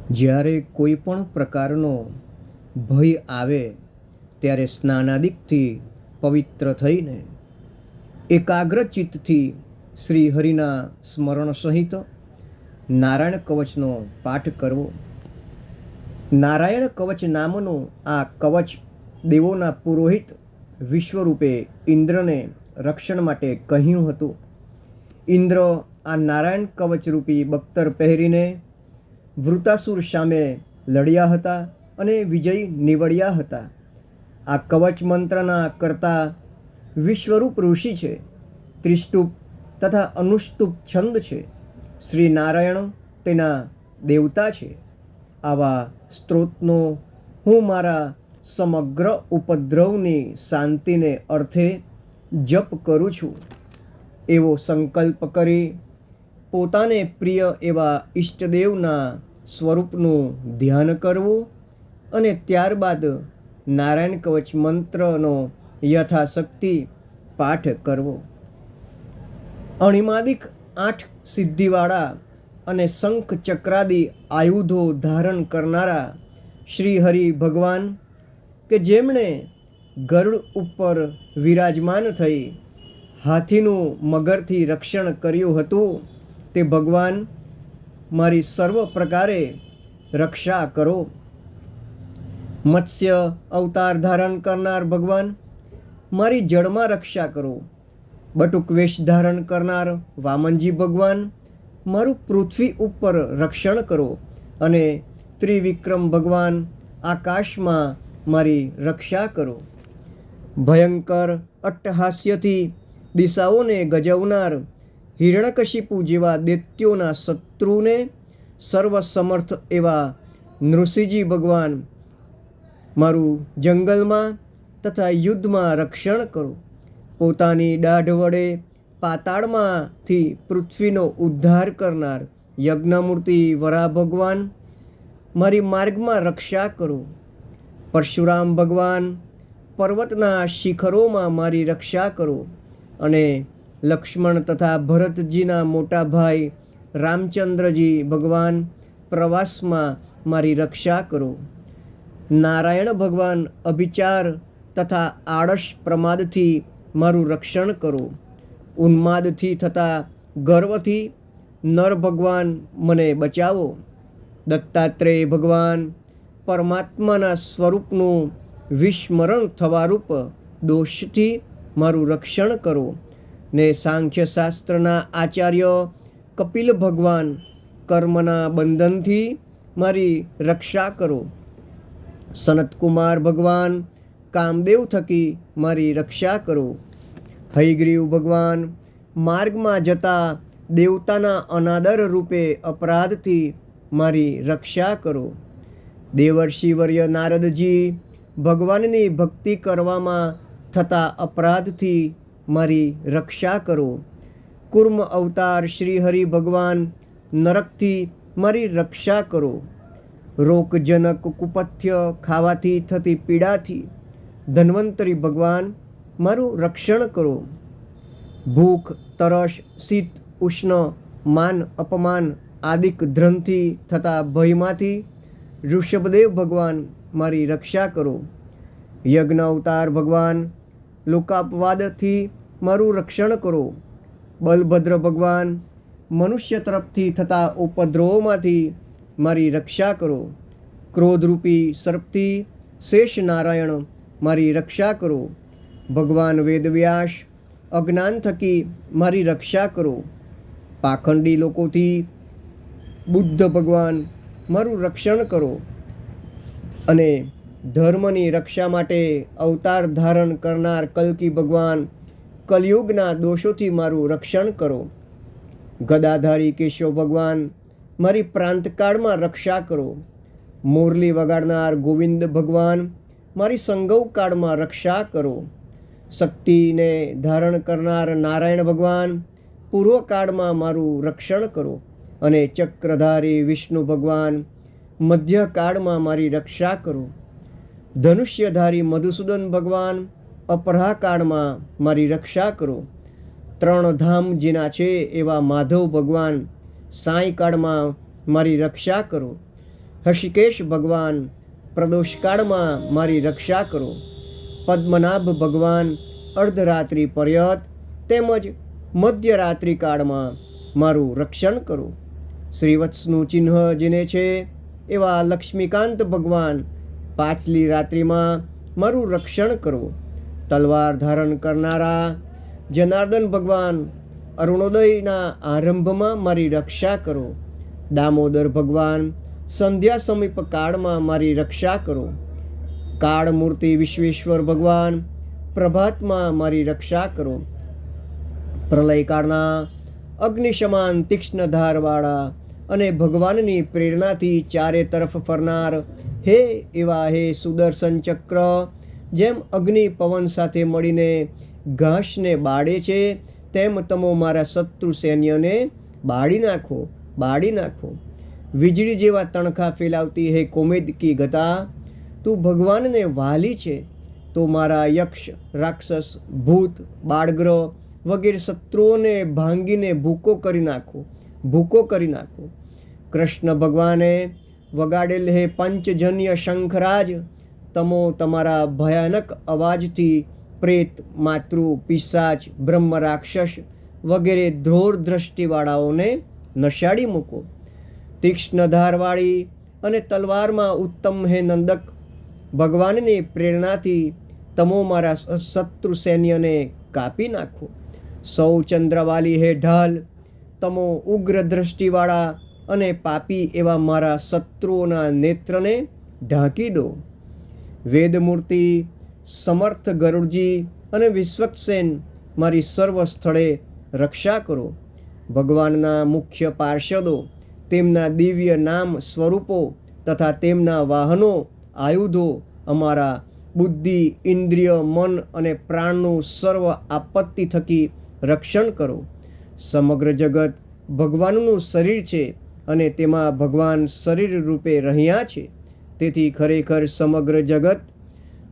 જ્યારે કોઈ પણ પ્રકારનો ભય આવે ત્યારે સ્નાનાદિકથી પવિત્ર થઈને એકાગ્ર ચિત્તથી શ્રી હરિના સ્મરણ સહિત નારાયણ કવચનો પાઠ કરવો. નારાયણ કવચ નામનું આ કવચ દેવોના પુરોહિત વિશ્વરૂપે ઇન્દ્રને રક્ષણ માટે કહ્યું હતું. ઇન્દ્ર આ નારાયણ કવચ રૂપી બખ્તર પહેરીને વૃતાસુર સામે લડ્યા હતા અને વિજય નિવડ્યા હતા. આ કવચ મંત્રના કર્તા વિશ્વરૂપ ઋષિ છે. ત્રિસ્તુપ તથા અનુસ્તુપ છંદ છે. શ્રી નારાયણ તેના દેવતા છે. આવા સ્ત્રોતનો હું મારા સમગ્ર ઉપદ્રવની શાંતિને અર્થે જપ કરું છું એવો સંકલ્પ કરી પોતાને પ્રિય એવા ઈષ્ટદેવના સ્વરૂપનું ધ્યાન કરવું અને ત્યારબાદ નારાયણ કવચ મંત્રનો યથાશક્તિ પાઠ કરવો. અણિમાદિક 8 સિદ્ધિવાળા અને શંખ ચક્રાદી આયુધો ધારણ કરનારા શ્રી હરિ ભગવાન કે જેમણે ગરુડ ઉપર વિરાજમાન થઈ હાથીનું મગરથી રક્ષણ કર્યું હતું, તે ભગવાન મારી સર્વ પ્રકારે રક્ષા કરો. મત્સ્ય અવતાર ધારણ કરનાર ભગવાન મારી જળમાં રક્ષા કરો. બટુક વેશ ધારણ કરનાર વામનજી ભગવાન મારું પૃથ્વી ઉપર રક્ષણ કરો. અને ત્રિવિક્રમ ભગવાન આકાશમાં મારી રક્ષા કરો. ભયંકર અટ્ટહાસ્યથી દિશાઓને ગજવનાર હિરણ્યકશિપુ જેવા દૈત્યોના શત્રુને સર્વસમર્થ એવા નૃસિંહજી ભગવાન મારું જંગલમાં તથા યુદ્ધમાં રક્ષણ કરો. પોતાની દાઢ વડે પાતાળમાંથી પૃથ્વીનો ઉદ્ધાર કરનાર યજ્ઞમૂર્તિ વરાહ ભગવાન મારી માર્ગમાં રક્ષા કરો. પરશુરામ ભગવાન પર્વતના શિખરોમાં મારી રક્ષા કરો. અને લક્ષ્મણ તથા ભરતજીના મોટા ભાઈ રામચંદ્રજી ભગવાન પ્રવાસમાં મારી રક્ષા કરો. નારાયણ ભગવાન અભિચાર તથા આળસ પ્રમાદથી મારું રક્ષણ કરો. ઉન્માદથી થતા ગર્વથી નર ભગવાન મને બચાવો. દત્તાત્રેય ભગવાન પરમાત્માના સ્વરૂપનું વિસ્મરણ થવારૂપ દોષથી મારું રક્ષણ કરો. ને સાંખ્ય શાસ્ત્રના આચાર્ય કપિલ ભગવાન કર્મના બંધનથી મારી રક્ષા કરો. સનતકુમાર ભગવાન કામદેવ થકી મારી રક્ષા કરો. હયગ્રીવ ભગવાન માર્ગમાં જતા દેવતાના અનાદર રૂપે અપરાધથી મારી રક્ષા કરો. દેવર્ષિવર્ય નારદજી ભગવાનની ભક્તિ કરવામાં થતા અપરાધથી મારી રક્ષા કરો. કુર્મ અવતાર શ્રી હરિ ભગવાન નરકથી મારી રક્ષા કરો. રોગજનક કુપથ્ય ખાવાથી થતી પીડાથી ધન્વંતરી ભગવાન મારું રક્ષણ કરો. ભૂખ, તરસ, શીત, ઉષ્ણ, માન, અપમાન આદિક ધ્રમથી થતા ભયમાંથી ઋષભદેવ ભગવાન મારી રક્ષા કરો. યજ્ઞ અવતાર ભગવાન લોકાપવાદથી મારું રક્ષણ કરો. બલભદ્ર ભગવાન મનુષ્ય તરફથી થતા ઉપદ્રવોમાંથી મારી રક્ષા કરો. ક્રોધરૂપી સર્પથી શેષ નારાયણ મારી રક્ષા કરો. ભગવાન વેદવ્યાસ અજ્ઞાન થકી મારી રક્ષા કરો. પાખંડી લોકોથી બુદ્ધ ભગવાન મારું રક્ષણ કરો. અને ધર્મની રક્ષા માટે અવતાર ધારણ કરનાર કલ્કી ભગવાન કલયુગના દોષોથી મારું રક્ષણ કરો. ગદાધારી કેશવ ભગવાન મારી પ્રાંતકાળમાં રક્ષા કરો. મોરલી વગાડનાર ગોવિંદ ભગવાન મારી સંગૌકાળમાં રક્ષા કરો. શક્તિને ધારણ કરનાર નારાયણ ભગવાન પૂર્વકાળમાં મારું રક્ષણ કરો. અને ચક્રધારી વિષ્ણુ ભગવાન મધ્યકાળમાં મારી રક્ષા કરો. ધનુષ્યધારી મધુસૂદન ભગવાન અપરાકાળમાં મારી રક્ષા કરો. 3 ધામ જેના છે એવા માધવ ભગવાન સાંયકાળમાં મારી રક્ષા કરો. હષિકેશ ભગવાન પ્રદોષકાળમાં મારી રક્ષા કરો. પદ્મનાભ ભગવાન અર્ધરાત્રિ પર્યત તેમજ મધ્યરાત્રિ કાળમાં મારું રક્ષણ કરો. શ્રીવત્સનું ચિહ્ન જેને છે એવા લક્ષ્મીકાંત ભગવાન પાછલી રાત્રિમાં મારું રક્ષણ કરો. તલવાર ધારણ કરનારા જનાર્દન ભગવાન અરુણોદયના આરંભમાં મારી રક્ષા કરો. દામોદર ભગવાન સંધ્યા સમીપ કાળમાં મારી રક્ષા કરો. કાળમૂર્તિ વિશ્વેશ્વર ભગવાન પ્રભાતમાં મારી રક્ષા કરો. પ્રલયકાળના અગ્નિ સમાન તીક્ષ્ણ ધારવાળા અને ભગવાનની પ્રેરણાથી ચારે તરફ ફરનાર હે એવા હે સુદર્શન ચક્ર, જેમ અગ્નિ પવન સાથે મળીને ઘાસને બાળે છે તેમ તમો મારા શત્રુ સૈન્યને બાળી નાખો, બાળી નાખો. વીજળી જેવા તણખા ફેલાવતી હે કોમેદકી ગતા, તું ભગવાનને વાલી છે તો મારા યક્ષ, રાક્ષસ, ભૂત, બાળગ્રહ વગેરે શત્રુઓને ભાંગીને ભૂકો કરી નાખો, ભૂકો કરી નાખો. કૃષ્ણ ભગવાને વગાડેલ હે પંચજન્ય શંખરાજ, તમો તમારા ભયાનક અવાજથી પ્રેત, માતૃ, પિશાચ, બ્રહ્મ રાક્ષસ વગેરે ધ્રોર દ્રષ્ટિવાળાઓને નશાડી મૂકો. તીક્ષ્ણ ધારવાળી અને તલવારમાં ઉત્તમ હે નંદક, ભગવાનની પ્રેરણાથી તમો મારા શત્રુ સૈન્યને કાપી નાખો. સૌ ચંદ્રવાલી હે ઢાલ, તમો ઉગ્ર દ્રષ્ટિવાળા અને પાપી એવા મારા શત્રુઓના નેત્રને ઢાંકી દો. વેદમૂર્તિ સમર્થ ગરુડજી અને વિશ્વક્સેન મારી સર્વ સ્થળે રક્ષા કરો. ભગવાનના મુખ્ય પાર્ષદો, તેમના દિવ્ય નામ સ્વરૂપો તથા તેમના વાહનો, આયુધો અમારા બુદ્ધિ, ઇન્દ્રિય, મન અને પ્રાણનું સર્વ આપત્તિ થકી રક્ષણ કરો. સમગ્ર જગત ભગવાનનું શરીર છે અને તેમાં ભગવાન શરીર રૂપે રહ્યા છે, તેથી ખરેખર સમગ્ર જગત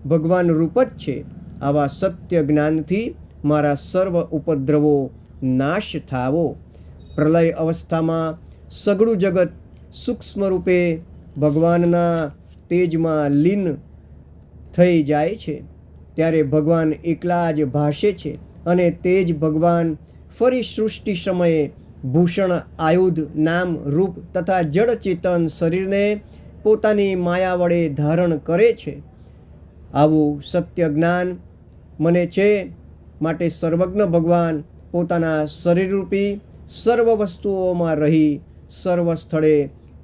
ભગવાન રૂપ જ છે. આવા સત્ય જ્ઞાનથી મારા સર્વ ઉપદ્રવો નાશ થાવો. પ્રલય અવસ્થામાં સઘળું જગત સૂક્ષ્મ રૂપે ભગવાનના તેજમાં લીન થઈ જાય છે, ત્યારે ભગવાન એકલા જ ભાસે છે અને તે જ ભગવાન ફરી સૃષ્ટિ સમયે ભૂષણ, આયુધ, નામ, રૂપ તથા જડ ચેતન શરીરને પોતાની માયા વડે ધારણ કરે છે. આવું સત્ય જ્ઞાન મને છે, માટે સર્વજ્ઞ ભગવાન પોતાના શરીરરૂપી સર્વ વસ્તુઓમાં રહી સર્વ સ્થળે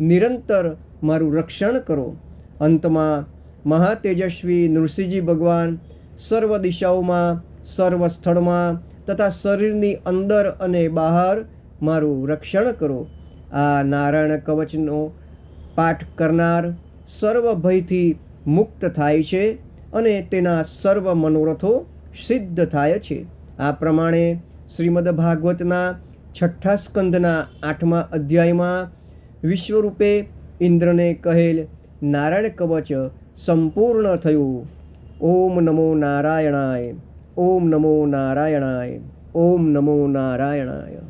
નિરંતર મારું રક્ષણ કરો. અંતમાં મહાતેજસ્વી નૃસિંહજી ભગવાન સર્વ દિશાઓમાં, સર્વ સ્થળમાં તથા શરીરની અંદર અને બહાર મારું રક્ષણ કરો. આ નારાયણ કવચનો પાઠ કરનાર સર્વ ભયથી મુક્ત થાય છે અને તેના સર્વ મનોરથો સિદ્ધ થાય છે. આ પ્રમાણે શ્રીમદ ભાગવતના 6ઠ્ઠા સ્કંદના 8મા અધ્યાયમાં વિશ્વરૂપે ઇન્દ્રને કહેલ નારાયણ કવચ સંપૂર્ણ થયું. ઓમ નમો નારાયણાય. ઓમ નમો નારાયણાય. ઓમ નમો નારાયણાય.